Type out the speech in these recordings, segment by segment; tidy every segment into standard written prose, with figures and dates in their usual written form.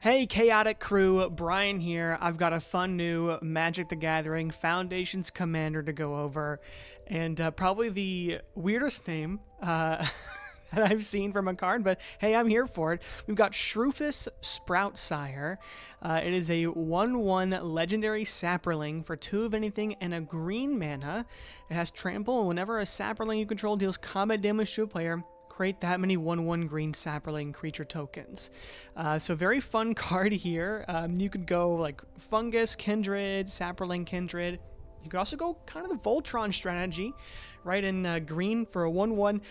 Hey, Chaotic Crew, Brian here. I've got a fun new Magic the Gathering Foundations Commander to go over, and probably the weirdest name that I've seen from a card, but hey, I'm here for it. We've got Shroofus Sproutsire. It is a 1/1 legendary Saproling for 2 of anything and a green mana. It has Trample, and whenever a Saproling you control deals combat damage to a player, create that many 1/1 green Saproling creature tokens. So very fun card here. You could go like Fungus, Kindred, Saproling, Kindred. You could also go kind of the Voltron strategy, right, in green for a 1/1.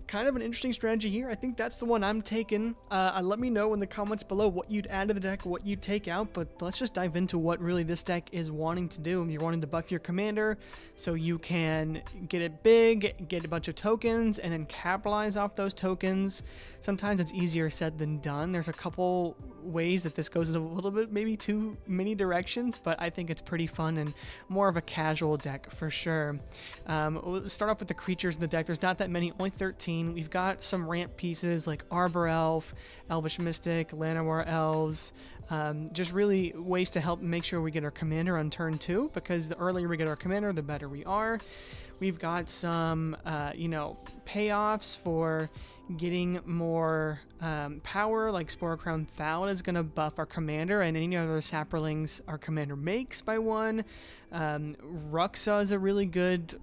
Kind of an interesting strategy here. I think that's the one I'm taking. Let me know in the comments below what you'd add to the deck, what you'd take out, but let's just dive into what really this deck is wanting to do. You're wanting to buff your commander so you can get it big, get a bunch of tokens, and then capitalize off those tokens. Sometimes it's easier said than done. There's a couple ways that this goes in a little bit, maybe too many directions, but I think it's pretty fun and more of a casual deck for sure. We'll start off with the creatures in the deck. There's not that many, only 13. We've got some ramp pieces like Arbor Elf, Elvish Mystic, Llanowar Elves, just really ways to help make sure we get our commander on turn 2, because the earlier we get our commander, the better we are. We've got some, payoffs for getting more power, like Spore Crown Thal is going to buff our commander and any other Saprolings our commander makes by 1. Ruxa is a really good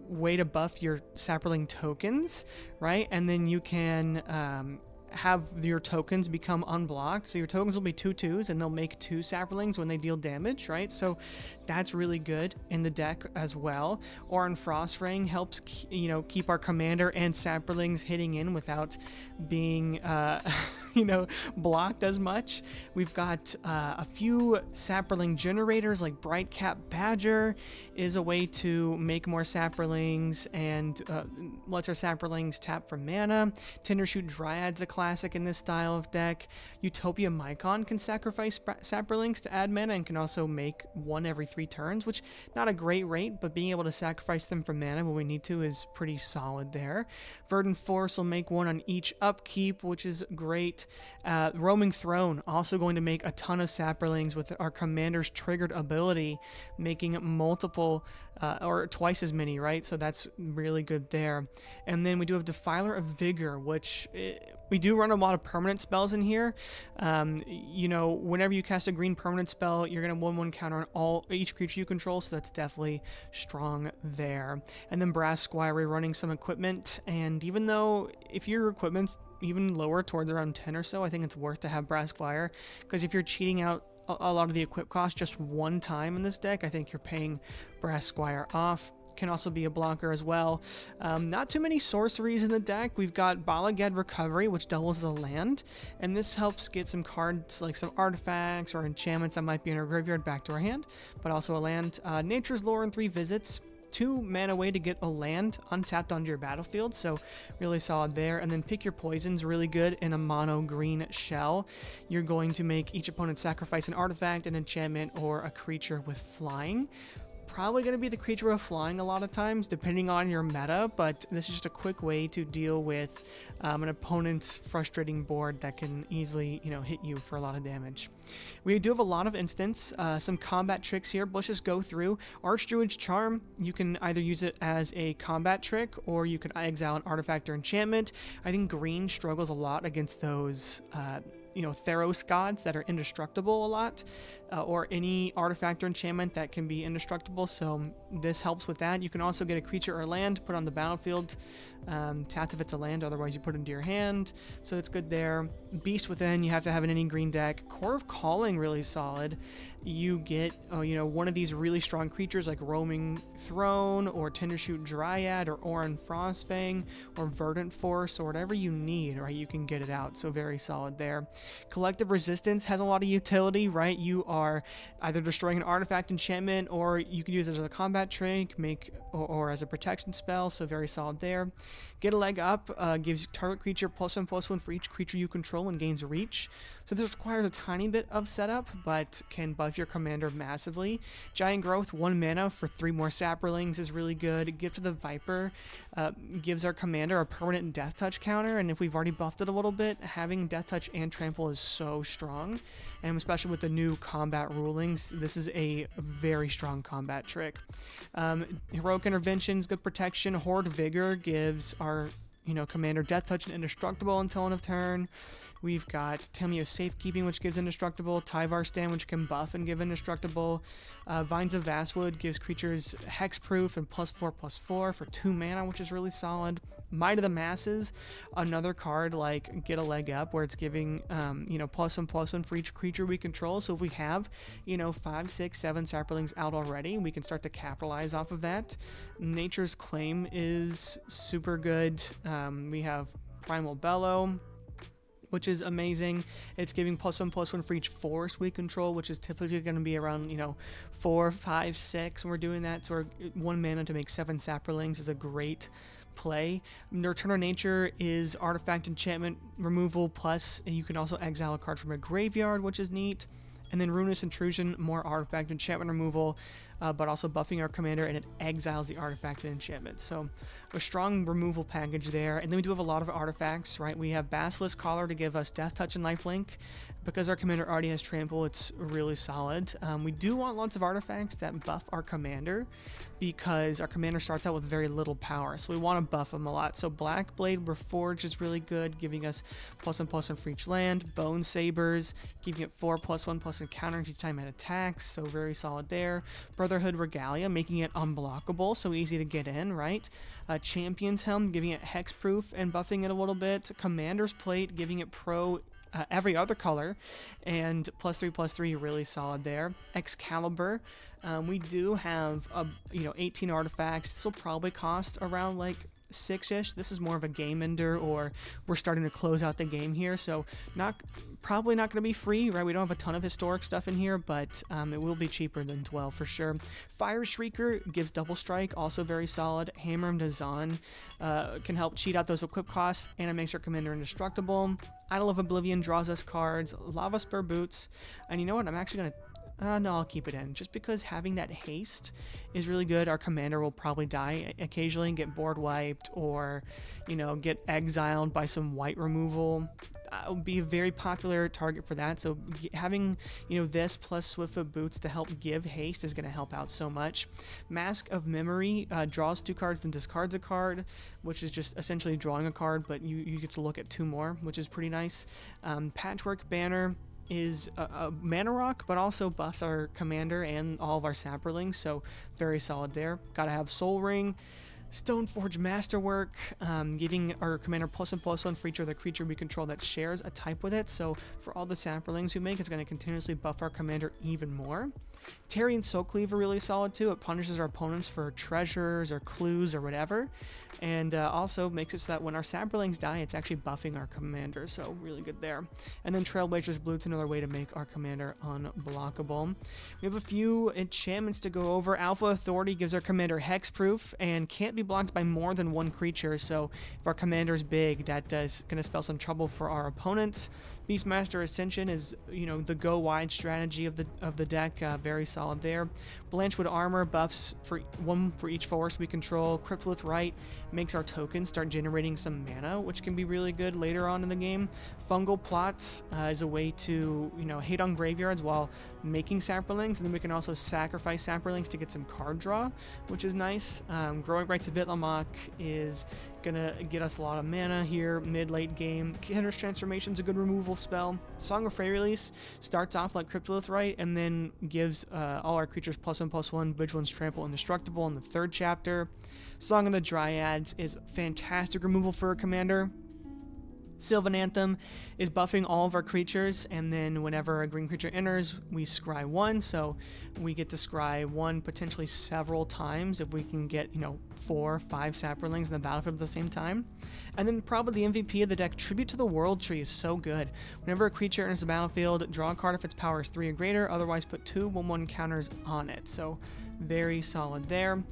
way to buff your Saproling tokens, right? And then you can have your tokens become unblocked. So your tokens will be 2/2s and they'll make 2 Saprolings when they deal damage, right? So that's really good in the deck as well. Oran Frostfang helps, keep our commander and Saprolings hitting in without being, blocked as much. We've got a few Saproling generators like Brightcap Badger is a way to make more Saprolings and lets our Saprolings tap for mana. Tindershoot Dryad's a classic in this style of deck. Utopia Mycon can sacrifice Saprolings to add mana and can also make 1 every 3 turns, which not a great rate, but being able to sacrifice them for mana when we need to is pretty solid there. Verdant Force will make 1 on each upkeep, which is great. Roaming Throne also going to make a ton of Saprolings with our commander's triggered ability, making multiple or twice as many, right? So that's really good there. And then we do have Defiler of Vigor, which we do run a lot of permanent spells in here. Whenever you cast a green permanent spell, you're going to 1/1 counter on each creature you control, so that's definitely strong there. And then Brass Squire, we're running some equipment, and even though if your equipment's even lower towards around 10 or so, I think it's worth to have Brass Squire, because if you're cheating out a lot of the equip cost just one time in this deck, I think you're paying Brass Squire off. Can also be a blocker as well. Not too many sorceries in the deck. We've got Balagad Recovery, which doubles as a land, and this helps get some cards like some artifacts or enchantments that might be in our graveyard back to our hand, but also a land. Nature's Lore and 3 visits. 2 mana way to get a land untapped onto your battlefield, so really solid there. And then Pick Your Poisons, really good in a mono green shell. You're going to make each opponent sacrifice an artifact, an enchantment, or a creature with flying. Probably going to be the creature with flying a lot of times, depending on your meta, but this is just a quick way to deal with an opponent's frustrating board that can easily, hit you for a lot of damage. We do have a lot of instants, some combat tricks here. Let's just go through. Archdruid's Charm, you can either use it as a combat trick, or you can exile an artifact or enchantment. I think green struggles a lot against those Theros gods that are indestructible a lot, or any artifact or enchantment that can be indestructible, so this helps with that. You can also get a creature or land, put on the battlefield, tapped if it's a land, otherwise you put it into your hand, so it's good there. Beast Within, you have to have in any green deck. Core of Calling, really solid. You get one of these really strong creatures like Roaming Throne or Tindershoot Dryad or Oran Frostfang or Verdant Force or whatever you need, right? You can get it out, so very solid there. Collective Resistance has a lot of utility, right? You are either destroying an artifact, enchantment, or you can use it as a combat trick, or as a protection spell, so very solid there. Get a Leg Up gives target creature +1/+1 for each creature you control and gains reach. So this requires a tiny bit of setup, but can buff your commander massively. Giant Growth, 1 mana for 3 more Saprolings is really good. Gift of the Viper gives our commander a permanent Death Touch counter, and if we've already buffed it a little bit, having Death Touch and Trample is so strong. And especially with the new combat rulings, this is a very strong combat trick. Heroic Interventions, good protection. Horde Vigor gives our commander Death Touch and Indestructible until end of turn. We've got Tamio Safekeeping, which gives Indestructible. Tyvar Stand, which can buff and give Indestructible. Vines of Vastwood gives creatures Hexproof and +4/+4 for 2 mana, which is really solid. Might of the Masses, another card like Get a Leg Up, where it's giving +1/+1 for each creature we control. So if we have 5, 6, 7 Saprolings out already, we can start to capitalize off of that. Nature's Claim is super good. We have Primal Bellow, which is amazing. It's giving +1/+1 for each forest we control, which is typically going to be around 4, 5, 6 when we're doing that. So 1 mana to make 7 Saprolings is a great play. Return of Nature is artifact enchantment removal, plus you can also exile a card from a graveyard, which is neat. And then Ruinous Intrusion, more artifact enchantment removal, but also buffing our commander, and it exiles the artifact and enchantment. So a strong removal package there. And then we do have a lot of artifacts, right? We have Basilisk Collar to give us Death Touch and Lifelink. Because our commander already has Trample, it's really solid. We do want lots of artifacts that buff our commander, because our commander starts out with very little power, so we want to buff them a lot. So Black Blade Reforged is really good, giving us +1/+1 for each land. Bone Sabers, giving it 4/+1/+1 counter each time it attacks, so very solid there. Brotherhood Regalia, making it unblockable, so easy to get in, right? Champion's Helm, giving it hexproof and buffing it a little bit. Commander's Plate, giving it every other color, and +3/+3, really solid there. Excalibur, we do have 18 artifacts. This will probably cost around like 6-ish. This is more of a game ender, or we're starting to close out the game here, so probably not going to be free, right? We don't have a ton of historic stuff in here, but it will be cheaper than 12 for sure. Fire Shrieker gives double strike, also very solid. Hammer of Dazan can help cheat out those equip costs, and it makes our commander indestructible. Idol of Oblivion draws us cards. Lava Spur Boots, and you know what? I'm actually going to no, I'll keep it in, just because having that haste is really good. Our commander will probably die occasionally and get board wiped, or get exiled by some white removal. Would be a very popular target for that. So having this plus Swiftfoot Boots to help give haste is going to help out so much. Mask of Memory draws 2 cards then discards a card, which is just essentially drawing a card, but you get to look at 2 more, which is pretty nice. Patchwork Banner is a mana rock, but also buffs our commander and all of our Saprolings, so very solid there. Gotta have Soul Ring. Stoneforge Masterwork, giving our commander +1/+1 for each other creature we control that shares a type with it, so for all the Saprolings we make, it's going to continuously buff our commander even more. Terry and Soul Cleave are really solid too. It punishes our opponents for treasures or clues or whatever, and also makes it so that when our Saprolings die, it's actually buffing our commander, so really good there. And then Trailblazer's Blue's another way to make our commander unblockable. We have a few enchantments to go over. Alpha Authority gives our commander hexproof and can't be blocked by more than 1 creature, so if our commander is big, that is going to spell some trouble for our opponents. Beastmaster Ascension is, the go wide strategy of the deck, very solid there. Blanchwood Armor buffs for 1 for each forest we control. Cryptolith Rite makes our tokens start generating some mana, which can be really good later on in the game. Fungal Plots is a way to, hit on graveyards while making Saprolings, and then we can also sacrifice Saprolings to get some card draw, which is nice. Growing Rites of Vitlamok is gonna get us a lot of mana here mid-late game. Kenner's Transformation is a good removal spell. Song of Frey Release starts off like Cryptolith Rite and then gives all our creatures +1/+1, Vigilance, Trample, Indestructible in the 3rd chapter. Song of the Dryads is fantastic removal for a commander. Sylvan Anthem is buffing all of our creatures, and then whenever a green creature enters, we scry 1, so we get to scry 1 potentially several times if we can get, 4 or 5 Saprolings in the battlefield at the same time. And then probably the MVP of the deck, Tribute to the World Tree, is so good. Whenever a creature enters the battlefield, draw a card if its power is 3 or greater, otherwise put 2 1/1 counters on it. So Very solid there.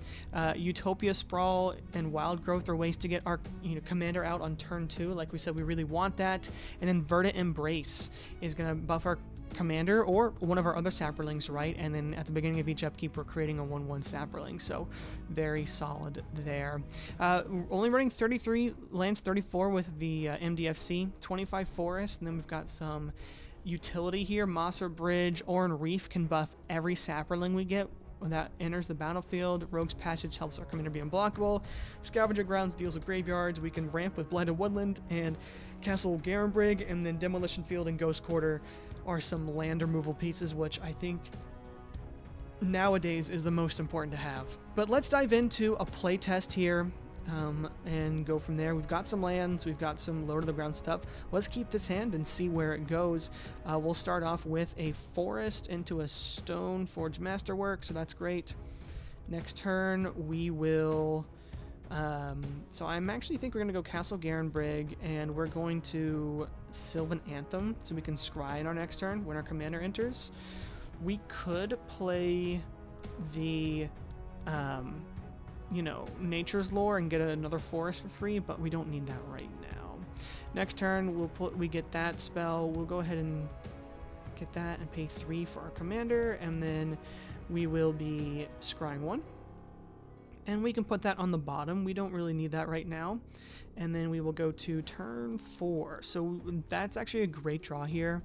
Utopia Sprawl and Wild Growth are ways to get our commander out on turn 2. Like we said, we really want that. And then Verdant Embrace is going to buff our commander or one of our other saprolings, right? And then at the beginning of each upkeep, we're creating a 1/1 saproling. So very solid there. Only running 33 lands, 34 with the MDFC, 25 forest, and then we've got some utility here. Mosser Bridge, Oran Reef can buff every saproling we get when that enters the battlefield. Rogue's Passage helps our commander be unblockable. Scavenger Grounds deals with graveyards. We can ramp with Blighted Woodland and Castle Garenbrig, and then Demolition Field and Ghost Quarter are some land removal pieces, which I think nowadays is the most important to have. But let's dive into a play test here and go from there. We've got some lands, we've got some low to the ground stuff. Let's keep this hand and see where it goes. We'll start off with a forest into a stone forge masterwork, so that's great. Next turn we will so I'm actually think we're going to go Castle Garenbrig, and we're going to Sylvan Anthem so we can scry in our next turn when our commander enters. We could play the Nature's Lore and get another forest for free, but we don't need that right now. Next turn, we get that spell. We'll go ahead and get that and pay 3 for our commander, and then we will be scrying 1. And we can put that on the bottom. We don't really need that right now. And then we will go to turn 4. So that's actually a great draw here.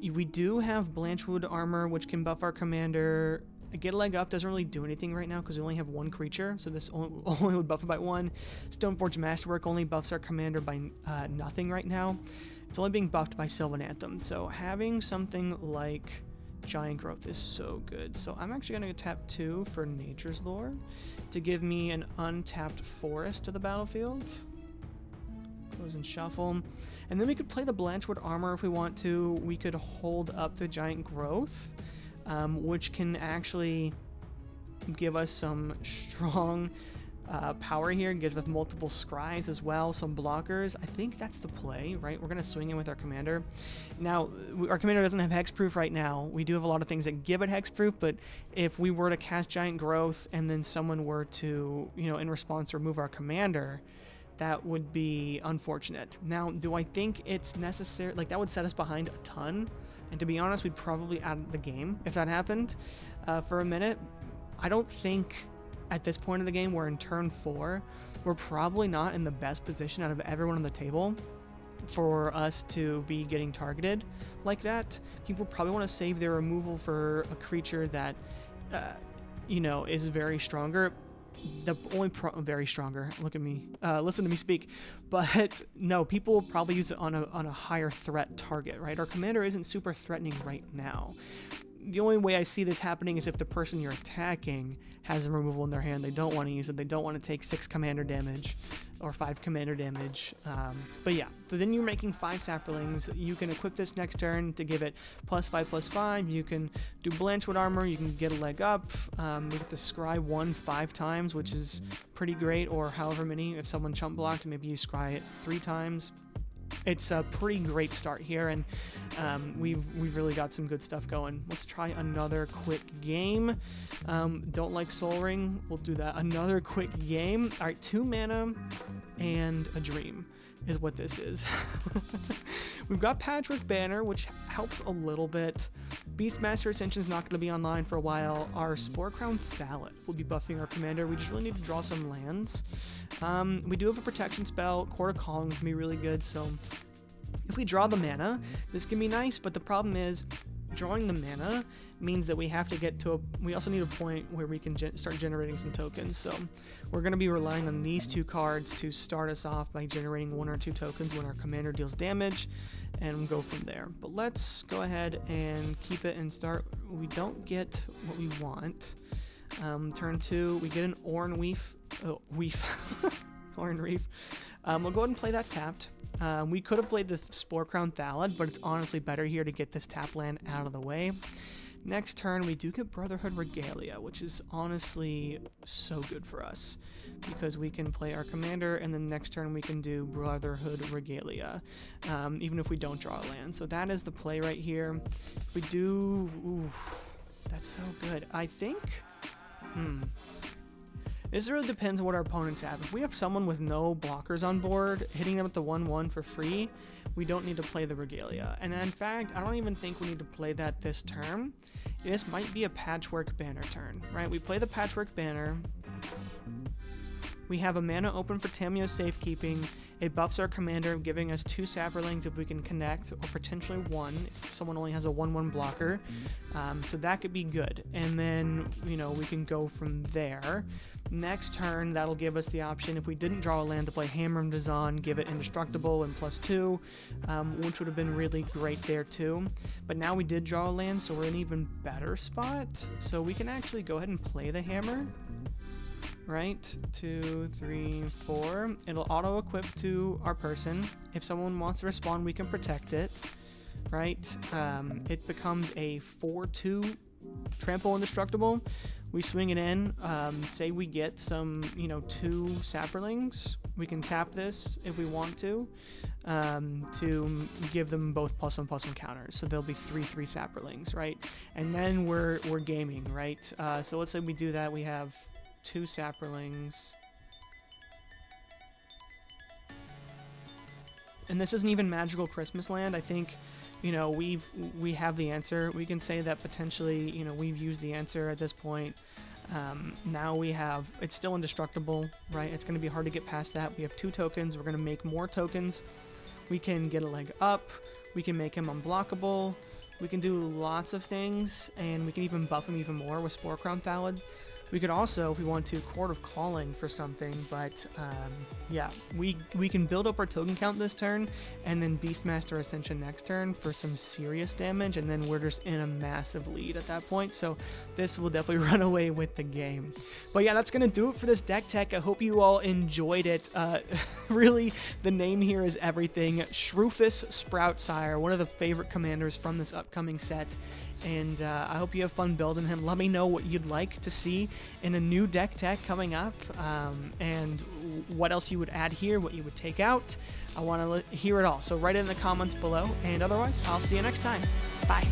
We do have Blanchwood Armor, which can buff our commander. Get a leg up doesn't really do anything right now because we only have 1 creature, so this only would buff it by 1. Stoneforge Masterwork only buffs our commander by nothing right now. It's only being buffed by Sylvan Anthem, so having something like Giant Growth is so good. So I'm actually going to tap 2 for Nature's Lore to give me an untapped forest to the battlefield. Close and shuffle. And then we could play the Blanchwood Armor if we want to. We could hold up the Giant Growth, which can actually give us some strong power here. Gives us multiple scries as well, some blockers. I think that's the play, right? We're going to swing in with our commander. Now, our commander doesn't have hexproof right now. We do have a lot of things that give it hexproof, but if we were to cast Giant Growth and then someone were to, in response remove our commander, that would be unfortunate. Now, do I think it's necessary? Like, that would set us behind a ton. And to be honest, we'd probably out the game if that happened for a minute. I don't think at this point of the game, we're in turn 4. We're probably not in the best position out of everyone on the table for us to be getting targeted like that. People probably want to save their removal for a creature that, is very stronger. The only very stronger. Look at me. Listen to me speak. But no, people will probably use it on a higher threat target, right? Our commander isn't super threatening right now. The only way I see this happening is if the person you're attacking has a removal in their hand. They don't want to use it. They don't want to take 6 commander damage or 5 commander damage. But yeah, so then you're making 5 saplings. You can equip this next turn to give it +5/+5. You can do Blanchwood Armor. You can get a leg up. We get to scry 1 5 times, which is pretty great, or however many. If someone chump blocked, maybe you scry it 3 times. It's a pretty great start here, and we've really got some good stuff going. Let's try another quick game. Don't like Soul Ring. We'll do that. Another quick game. All right, 2 mana and a dream is what this is. We've got Patchwork Banner, which helps a little bit. Beastmaster Ascension is not going to be online for a while. Our Spore Crown Thalet will be buffing our commander. We just really need to draw some lands. We do have a protection spell. Court of Calling can be really good, so if we draw the mana, this can be nice, but the problem is drawing the mana means that we have to get to we also need a point where we can start generating some tokens. So we're going to be relying on these 2 cards to start us off by generating 1 or 2 tokens when our commander deals damage, and go from there. But let's go ahead and keep it and start. We don't get what we want. Turn 2, we get an Oran Reef. Oran Reef. We'll go ahead and play that tapped. We could have played the Spore Crown Thalet, but it's honestly better here to get this tap land out of the way. Next turn, we do get Brotherhood Regalia, which is honestly so good for us because we can play our commander, and then next turn we can do Brotherhood Regalia, even if we don't draw a land. So that is the play right here. If we do... Ooh, that's so good. I think This really depends on what our opponents have. If we have someone with no blockers on board, hitting them with the 1/1 for free, we don't need to play the Regalia. And in fact, I don't even think we need to play that this turn. This might be a Patchwork Banner turn, right? We play the Patchwork Banner. We have a mana open for Tamiyo's Safekeeping. It buffs our commander, giving us 2 Saprolings if we can connect, or potentially 1 if someone only has a 1/1 blocker. So that could be good. And then, you know, we can go from there. Next turn, that'll give us the option, if we didn't draw a land, to play Hammer of Dazan, give it Indestructible and +2, which would have been really great there too. But now we did draw a land, so we're in an even better spot. So we can actually go ahead and play the Hammer. Right, 2, 3, 4. It'll auto-equip to our person. If someone wants to respond, we can protect it. Right, it becomes a 4/2 trample indestructible. We swing it in. Say we get some, you know, 2 Saprolings. We can tap this if we want to give them both +1/+1 counters. So there'll be 3/3 Saprolings, right? And then we're gaming, right? So let's say we do that. We have 2 Saprolings. And this isn't even Magical Christmas Land. I think, you know, we have the answer. We can say that potentially, you know, we've used the answer at this point. Now we have, it's still indestructible, right? It's going to be hard to get past that. We have 2 tokens. We're going to make more tokens. We can get a leg up. We can make him unblockable. We can do lots of things, and we can even buff him even more with Spore Crown Thallid. We could also, if we want to, Court of Calling for something, but yeah, we can build up our token count this turn, and then Beastmaster Ascension next turn for some serious damage, and then we're just in a massive lead at that point, so this will definitely run away with the game. But yeah, that's going to do it for this deck tech. I hope you all enjoyed it. Really, the name here is everything. Shroofus Sproutsire, one of the favorite commanders from this upcoming set. And I hope you have fun building him. Let me know what you'd like to see in a new deck tech coming up, and what else you would add here, what you would take out. I want to hear it all. So write it in the comments below, and otherwise, I'll see you next time. Bye.